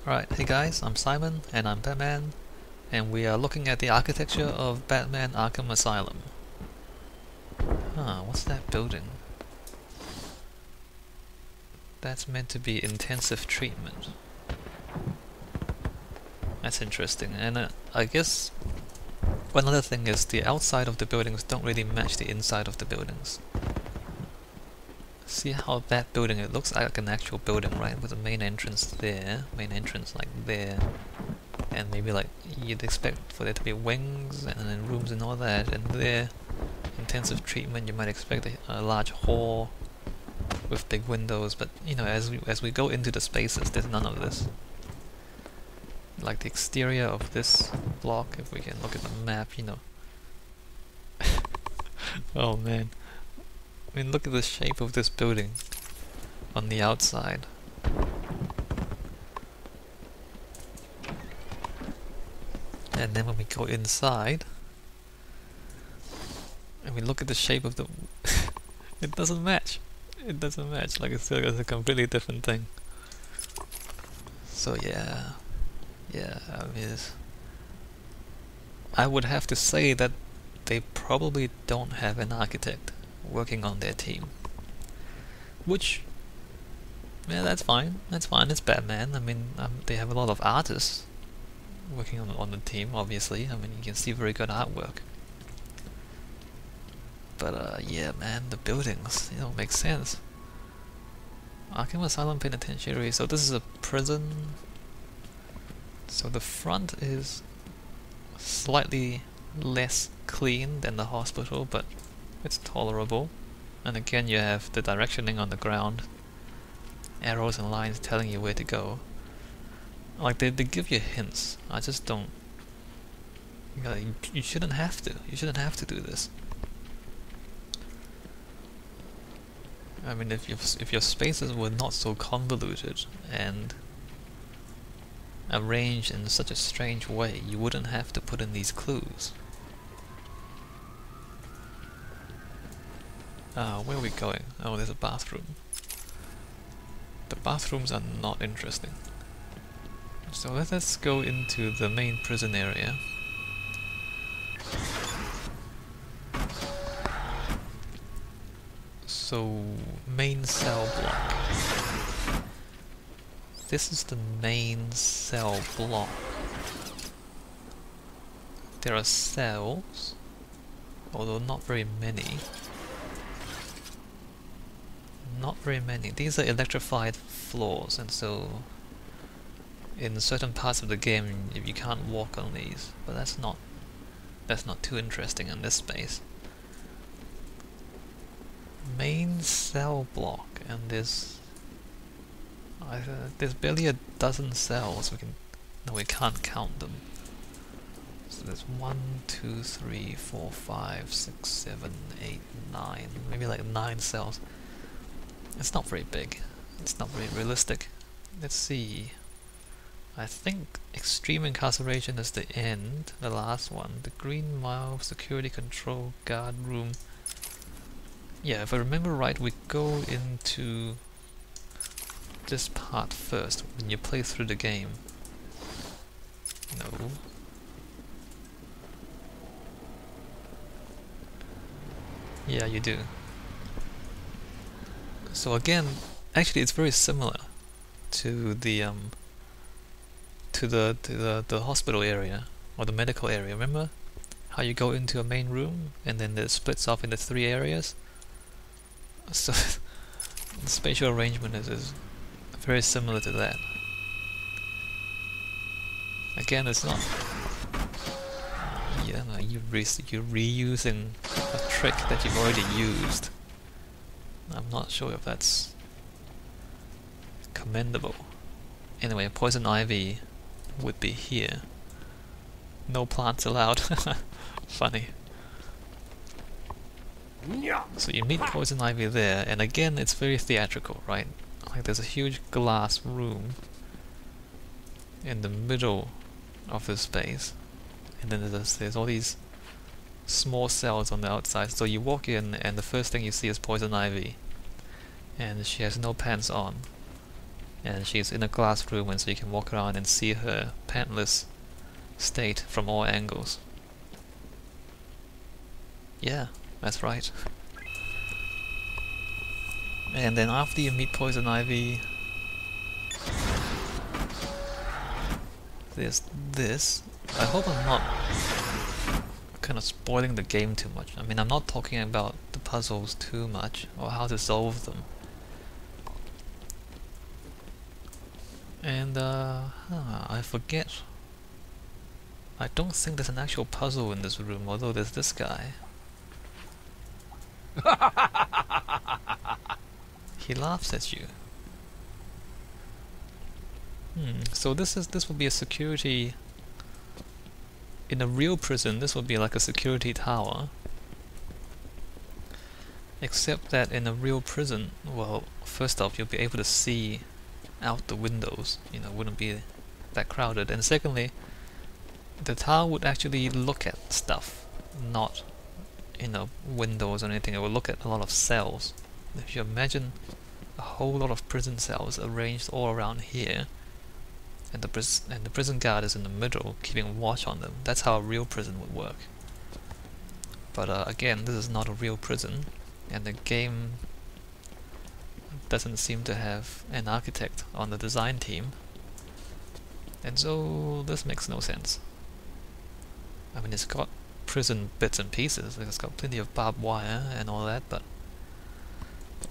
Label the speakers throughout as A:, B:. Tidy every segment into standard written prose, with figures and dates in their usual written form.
A: Alright, hey guys, I'm Simon, and I'm Batman, and we are looking at the architecture of Batman Arkham Asylum. What's that building? That's meant to be intensive treatment. That's interesting, and I guess one other thing is the outside of the buildings don't really match the inside of the buildings. See how that building, it looks like an actual building, right? With the main entrance there, main entrance like there, and maybe like you'd expect for there to be wings and then rooms and all that, and there, intensive treatment, you might expect a large hall with big windows, but you know, as we go into the spaces, there's none of this. Like the exterior of this block, if we can look at the map, you know. Oh man. I mean, look at the shape of this building on the outside. And then when we go inside, and we look at the shape of the... it doesn't match. It doesn't match, like it's a completely different thing. So yeah, I mean, I would have to say that they probably don't have an architect working on their team. Which, yeah, that's fine. That's fine. It's Batman. I mean, they have a lot of artists working on the team. Obviously, I mean, you can see very good artwork. But yeah, man, the buildings, you know, make sense. Arkham Asylum Penitentiary. So this is a prison. So the front is slightly less clean than the hospital, but it's tolerable. And again, you have the directioning on the ground, arrows and lines telling you where to go. Like they give you hints. I just don't. You shouldn't have to. You shouldn't have to do this. I mean, if your spaces were not so convoluted and arranged in such a strange way, you wouldn't have to put in these clues. Where are we going? Oh, there's a bathroom. The bathrooms are not interesting. So let's go into the main prison area. So, main cell block. This is the main cell block. There are cells, although not very many. Not very many. These are electrified floors, and so in certain parts of the game you can't walk on these, but that's not too interesting in this space. Main cell block, and there's barely a dozen cells. We can't count them. So there's 1, 2, 3, 4, 5, 6, 7, 8, 9, maybe like 9 cells. It's not very big. It's not very realistic. Let's see. I think extreme incarceration is the end, the last one. The Green Mile, security control, guard room. Yeah, if I remember right, we go into this part first when you play through the game. No. Yeah, you do. So again, actually, it's very similar to the hospital area or the medical area. Remember how you go into a main room and then it splits off into 3 areas? So the spatial arrangement is very similar to that. Again, it's not. Yeah, no, you're reusing a trick that you've already used. I'm not sure if that's commendable. Anyway, poison ivy would be here. No plants allowed. Funny. So you meet poison ivy there, and again it's very theatrical, right? Like there's a huge glass room in the middle of the space, and then there's all these small cells on the outside. So you walk in and the first thing you see is poison ivy, and she has no pants on, and she's in a glass room, and so you can walk around and see her pantless state from all angles. Yeah, that's right. And then after you meet Poison Ivy, there's this. I hope I'm not kind of spoiling the game too much. I mean, I'm not talking about the puzzles too much, or how to solve them. And I forget. I don't think there's an actual puzzle in this room, although there's this guy. He laughs at you. So this would be a security. In a real prison, this would be like a security tower. Except that in a real prison, well, first off, you'll be able to see out the windows. You know, wouldn't be that crowded. And secondly, the tower would actually look at stuff, not, you know, windows or anything. It would look at a lot of cells. If you imagine a whole lot of prison cells arranged all around here, and the prison guard is in the middle, keeping watch on them. That's how a real prison would work. But again, this is not a real prison, and the game doesn't seem to have an architect on the design team, and so this makes no sense. I mean, it's got prison bits and pieces, it's got plenty of barbed wire and all that, but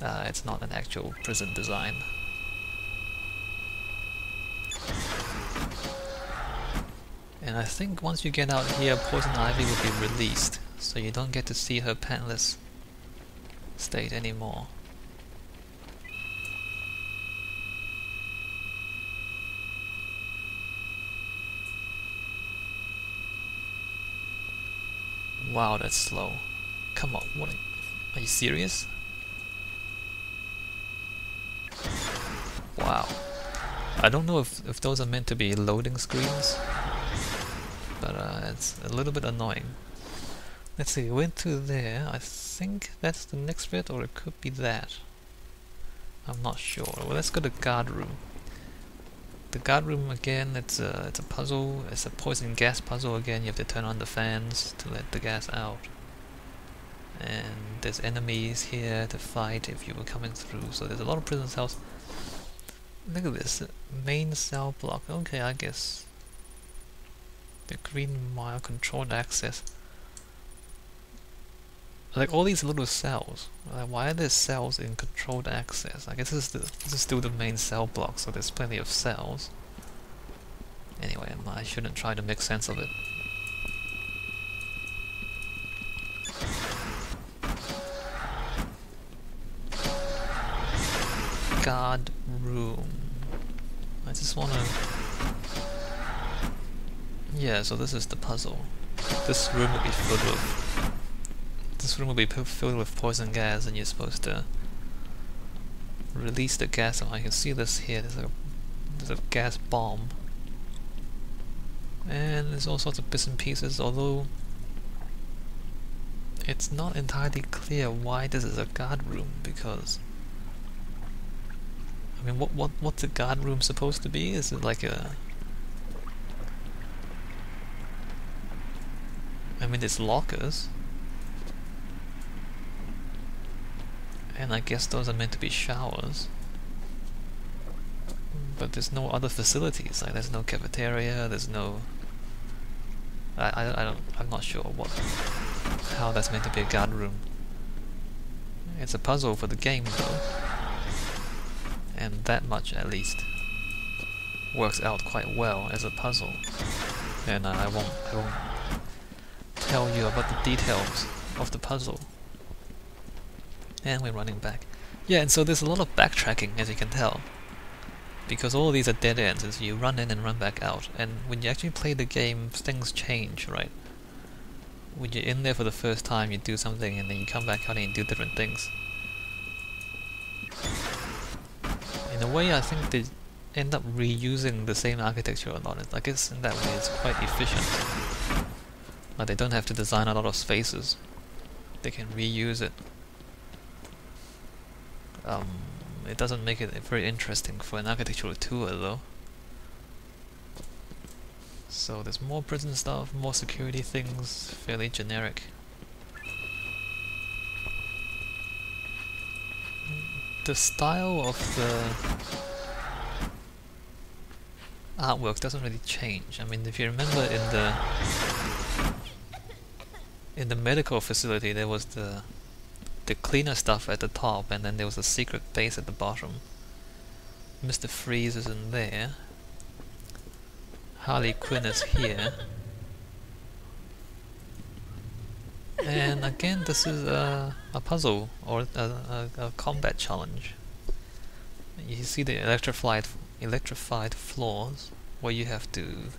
A: it's not an actual prison design. And I think once you get out here, Poison Ivy will be released, so you don't get to see her pantless state anymore. Wow, that's slow. Come on, what are you serious? Wow. I don't know if those are meant to be loading screens, but it's a little bit annoying. Let's see, we went to there. I think that's the next bit, or it could be that. I'm not sure. Well, let's go to guard room. The guard room again, it's a puzzle. It's a poison gas puzzle again. You have to turn on the fans to let the gas out. And there's enemies here to fight if you were coming through. So there's a lot of prison cells. Look at this, main cell block. Okay, I guess the green mile controlled access. Like all these little cells. Like, why are there cells in controlled access? I guess this is still the main cell block, so there's plenty of cells. Anyway, I shouldn't try to make sense of it. Guard room. I just wanna... Yeah, so this is the puzzle. This room will be filled with... This room will be filled with poison gas, and you're supposed to release the gas. I can see this here. There's a gas bomb, and there's all sorts of bits and pieces. Although it's not entirely clear why this is a guard room, because I mean, what's a guard room supposed to be? Is it like a... I mean, there's lockers. And I guess those are meant to be showers. But there's no other facilities, like there's no cafeteria, there's no... I'm not sure how that's meant to be a guard room. It's a puzzle for the game though. And that much at least works out quite well as a puzzle. And I won't tell you about the details of the puzzle. And we're running back. Yeah, and so there's a lot of backtracking, as you can tell. Because all of these are dead ends, as you run in and run back out. And when you actually play the game, things change, right? When you're in there for the first time, you do something, and then you come back out and you do different things. In a way, I think they end up reusing the same architecture a lot. I guess in that way it's quite efficient. Like they don't have to design a lot of spaces. They can reuse it. It doesn't make it very interesting for an architectural tour though. So there's more prison stuff, more security things, fairly generic. The style of the artwork doesn't really change. I mean, if you remember in the medical facility there was the cleaner stuff at the top, and then there was a secret base at the bottom. Mr. Freeze is in there. Harley Quinn is here. And again, this is a puzzle or a combat challenge. You see the electrified floors where you have to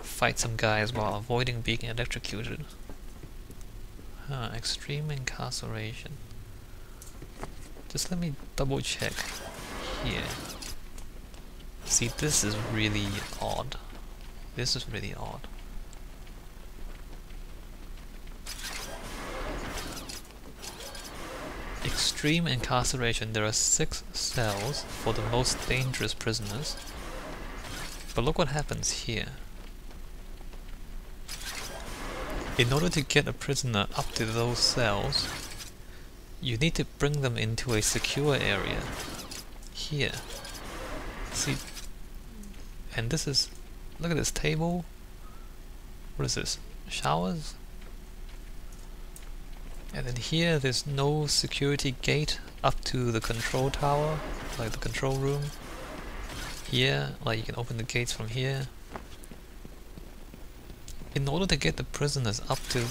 A: fight some guys while avoiding being electrocuted. Extreme incarceration. Just let me double check here. See, this is really odd. This is really odd. Extreme incarceration. There are 6 cells for the most dangerous prisoners. But look what happens here. In order to get a prisoner up to those cells, you need to bring them into a secure area. Here. See, and this is, look at this table. What is this? Showers? And then here there's no security gate up to the control tower, like the control room. Here, like you can open the gates from here. In order to get the prisoners up to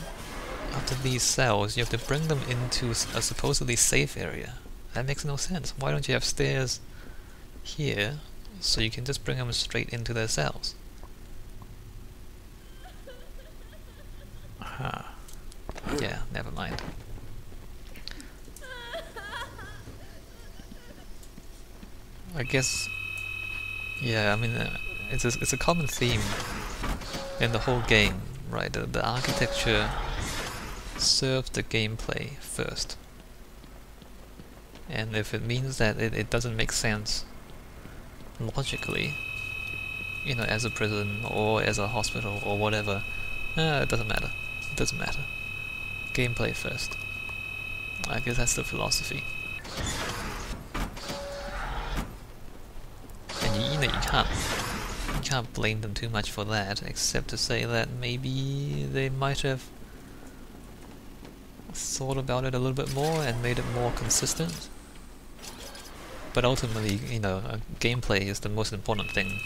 A: these cells, you have to bring them into a supposedly safe area. That makes no sense. Why don't you have stairs here, so you can just bring them straight into their cells? Aha. Yeah, never mind. I guess, yeah, I mean, it's a common theme in the whole game, right? The architecture serves the gameplay first. And if it means that it doesn't make sense logically, you know, as a prison or as a hospital or whatever, it doesn't matter. It doesn't matter. Gameplay first. I guess that's the philosophy. And you know, you can't blame them too much for that, except to say that maybe they might have thought about it a little bit more and made it more consistent. But ultimately, you know, gameplay is the most important thing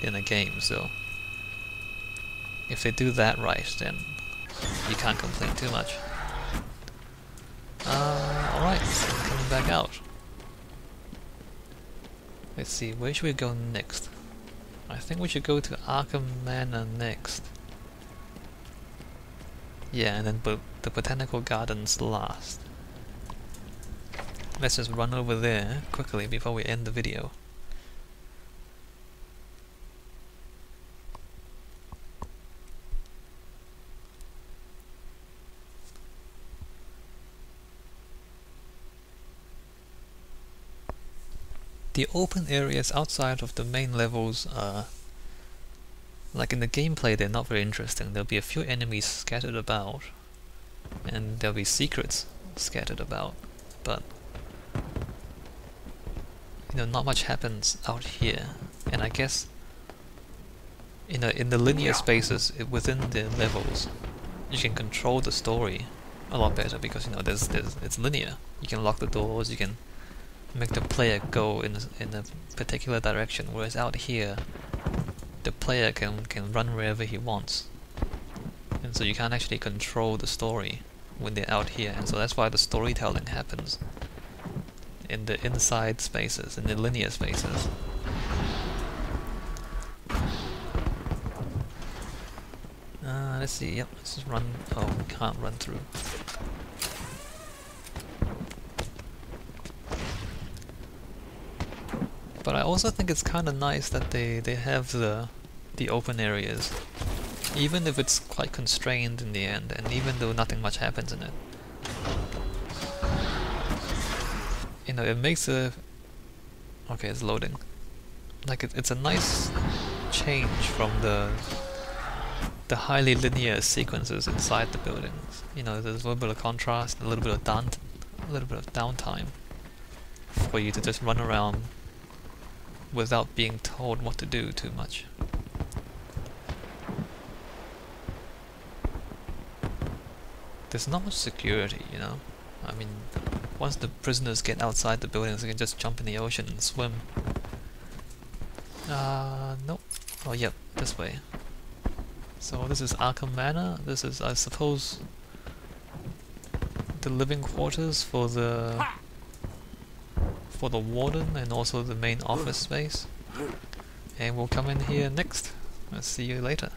A: in a game, so if they do that right, then you can't complain too much. Alright, so coming back out. Let's see, where should we go next? I think we should go to Arkham Manor next. Yeah, and then the Botanical Gardens last. Let's just run over there quickly before we end the video. The open areas outside of the main levels are, like in the gameplay, they're not very interesting. There'll be a few enemies scattered about, and there'll be secrets scattered about, but you know, not much happens out here. And I guess, you know, in the linear spaces within the levels, you can control the story a lot better because, you know, it's linear. You can lock the doors, you can make the player go in a particular direction, whereas out here the player can run wherever he wants, and so you can't actually control the story when they're out here. And so that's why the storytelling happens in the inside spaces, in the linear spaces. Let's see, yep, let's just run. Oh, we can't run through. But I also think it's kind of nice that they have the open areas, even if it's quite constrained in the end, and even though nothing much happens in it. you know, it makes a... Okay, it's loading. Like, it's a nice change from the highly linear sequences inside the buildings. You know, there's a little bit of contrast, a little bit of downtime for you to just run around without being told what to do too much. There's not much security, you know. I mean, once the prisoners get outside the buildings, they can just jump in the ocean and swim. Nope. Oh, yep, this way. So this is Arkham Manor. This is, I suppose, the living quarters for the warden and also the main office space. And we'll come in here next. I'll see you later.